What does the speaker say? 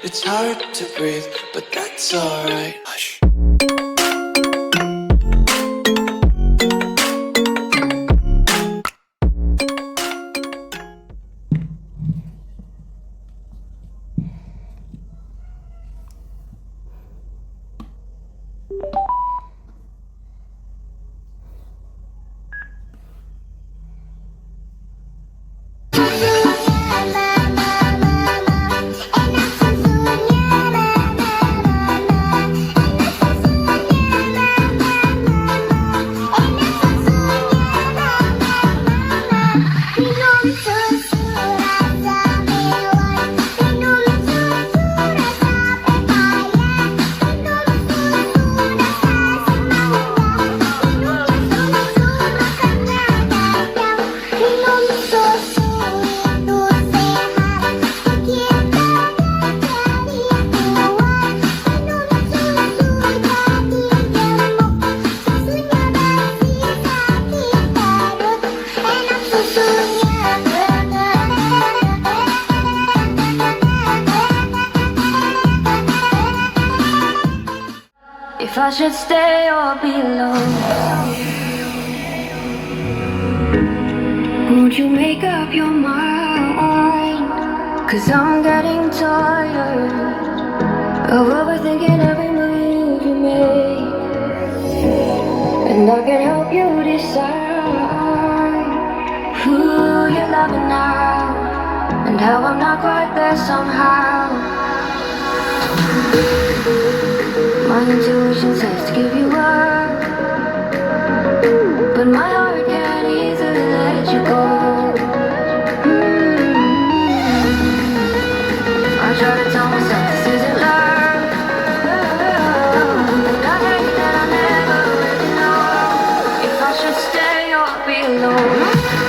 It's hard to breathe, but that's alright. Hush. If I should stay or be alone, won't you make up your mind? 'Cause I'm getting tired of overthinking every move you make, and I can help you decide who you're loving now, and how I'm not quite there somehow. My intuition says to give you up, but my heart can't easily let you go. I try to tell myself this isn't love, but I hate that I never really know if I should stay or be alone.